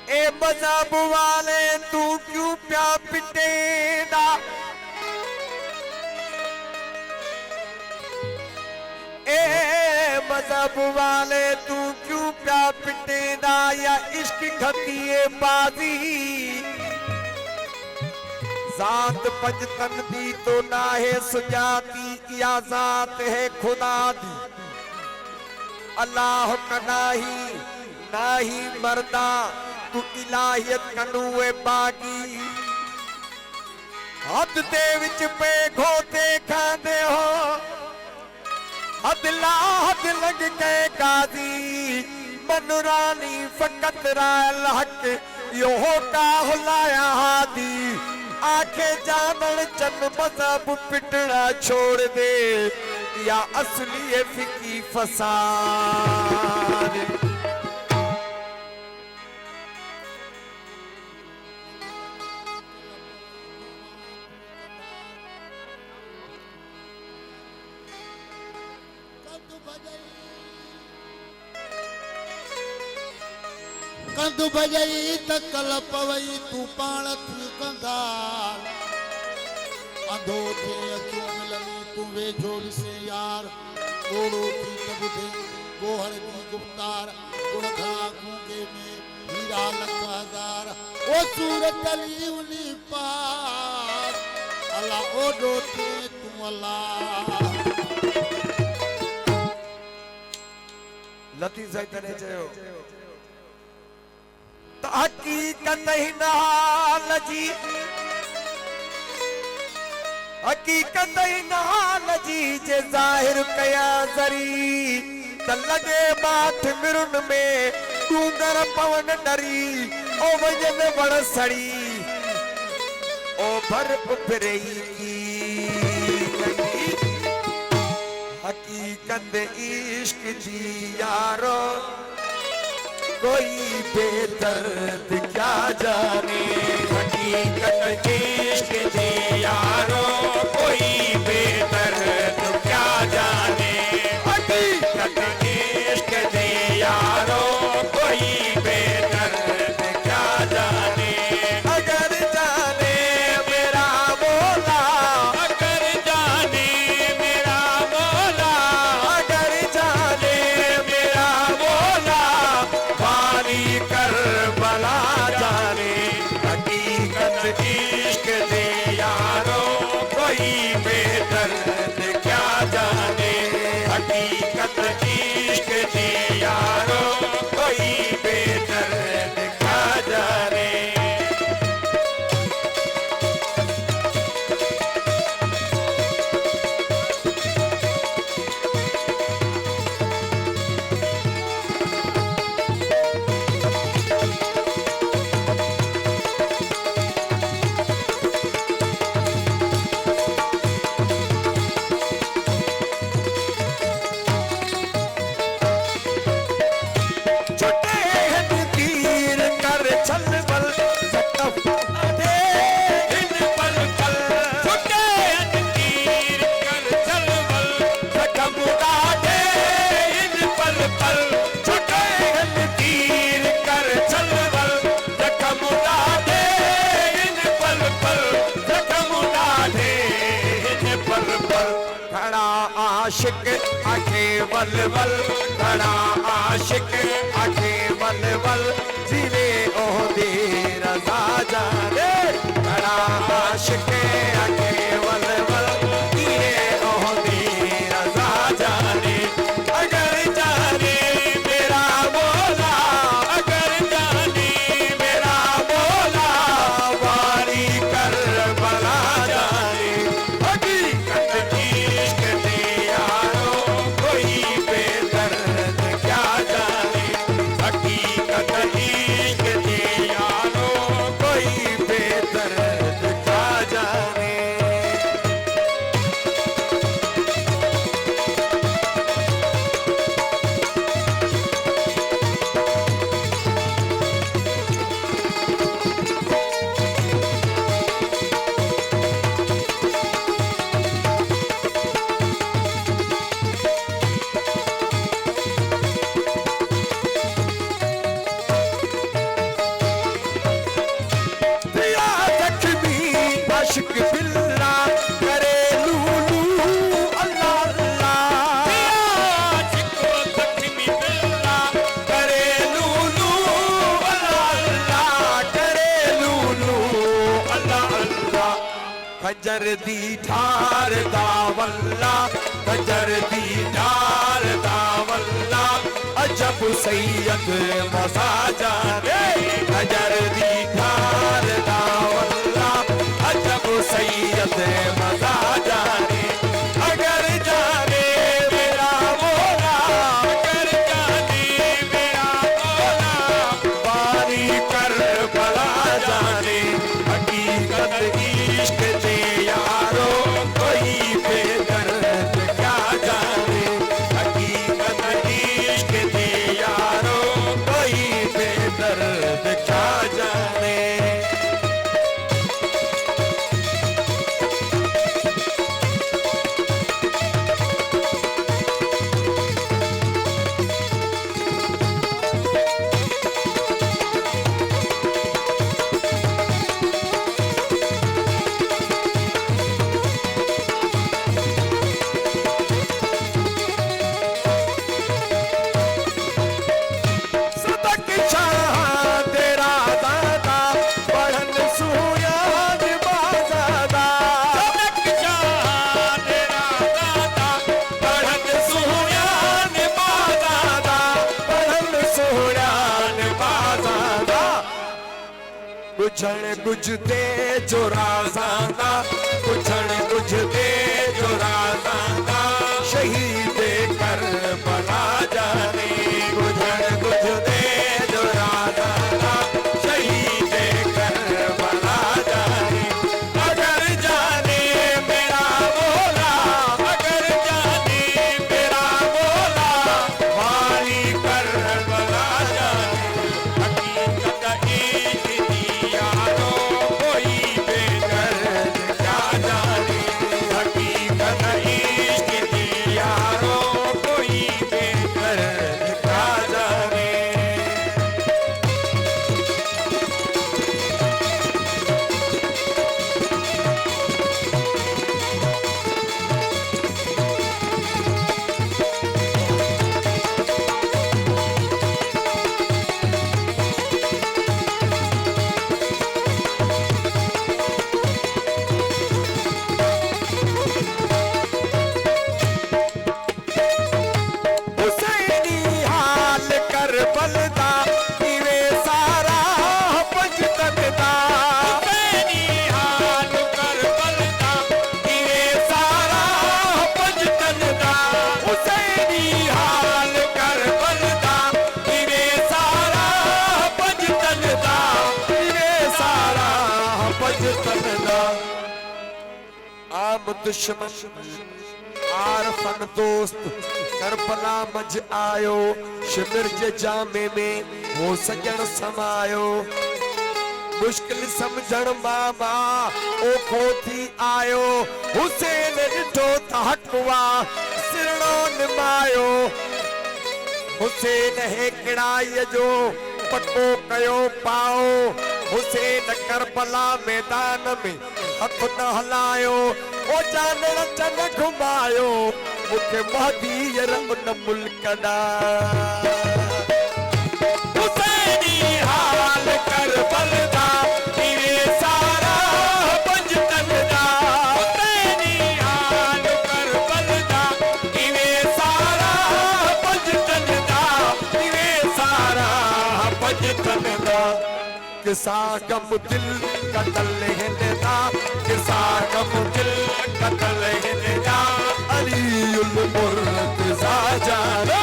ए मजहब वाले तू क्यों प्या पिटेदा, ए मजहब वाले तू क्यों प्या पिटेदा, या इश्क खतीए बाजी जात पंजतन दी तो ना है सुजाती, या जात है खुदा दी। अल्लाह का नाही मरदा तू इलाहियत कनुए बागी, हद दे विच पे घोते खांदे हो, हद ला हद लग गए गाजी। मनुरानी फकत रायल हक यो का हुलाया हादी, आखे जानन चन मजहब पिटना छोड़ दे, या असली फिकी फसाद। कंद बजई त कल पवई तू पाण थी कंधार, अंधो थे अखियों मिलनी तू वेझो ॾिसे यार, गोड़ो थी त ॿुधे गोहर दी गुफ्तार, गुण घणा गूंगे में हीरा लख हज़ार, ओ सूरत अली उनी पार, अल्लाह ओॾो थे तू अल्लाह। लतीफ़ साईं ने चयो तो हकीकत ही नहाल जी, हकीकत ही नहाल जी, जे ज़ाहिर कया ज़री, त लगे बाथ मिरुन में डूंगर पवन डरी, ओ वजन बड़ सड़ी ओ भर उभरई की। हकीकत इश्क जी यारो कोई बेदर्द क्या जाने, हकीकत इश्क दे यारो कोई बेदर्द क्या जाने, हकीकत इश्क दे यारो कोई बेदर्द क्या जाने। अगर जाने मेरा मौला, अगर जाने मेरा मौला, अगर जाने मेरा मौला, करबला जाने। हकीकत इश्क दे यारो कोई बेदर्द क्या जाने, हकीकत इश्क दे यारो कोई बेदर्द क्या जाने। आशिक आखे वल वल, बड़ा आशिक आखे वल वल, जिले ओहदे रज़ा जाने, बड़ा आशिक आखे वल वल, जिले ओहदे रज़ा जाने। अगर जाने मेरा मौला, अगर जाने मेरा मौला, वारी करबला जाने। हकीकत इश्क दे यारो कोई बेदर्द क्या जाने, खंजर दी ठार दा वल्ला खंजर दी ठार दा वल्ला अजब सैयद मजा जाने खंजर दी ठार दा वल्ला अजब सैयद मजा जाने अगर जाने मेरा मौला अगर जाने मेरा मौला बारी कर भला जाने हकीकत इश्क दे यारो कोई बेदर्द क्या जाने हकीकत इश्क दे यारो कोई बेदर्द क्या जाने सदक शाह तेरा दादा बढ़न सुयाद बाजादा सदक शाह तेरा दादा बढ़न सुयाद बाजादा बढ़न सुयाद बाजादा गुजण गुजते जो राजादा गुजण गुजते जो राजादा शहीद कर बला जाने गुजण गुजते जो राजादा शहीद कर बला जाने अगर जाने मेरा मौला अगर जाने मेरा मौला वाली कर बला जाने हकीकत इश्क दी यारो कोई बेदर्द क्या जाने हकीकत इश्क दी यारो कोई बेदर्द क्या जाने हुसैनी हाल कर बलदा इवे सारा पंजतन दा हुसैनी हाल कर बलदा इवे सारा पंजतन दा हुसैनी हाल कर बलदा इवे सारा पंजतन दा इवे सारा पंजतन दा आम दुश्मन आरफन दोस्त करबला मज आयो शिविर जे जामे में हो सजण समायो मुश्किल समझण मामा ओखो थी आयो हुसैन ॾिठो त हक़वा सिरड़ो निमायो हुसैन हेकड़ाईअ जो पको कयो पाओ हुसैन करबला मैदान में हथ न हलायो ओ जानण चन घुमायो मुखे महदी उन मुल्क दा हुसैनी हाल कर बलदा इवे सारा पंजतन दा हुसैनी हाल कर बलदा इवे सारा पंजतन दा इवे सारा पंजतन दा किसा गम दिल कतल हिंदा किसा गम दिल कतल हिंदा अलीउल मुर्तज़ा जान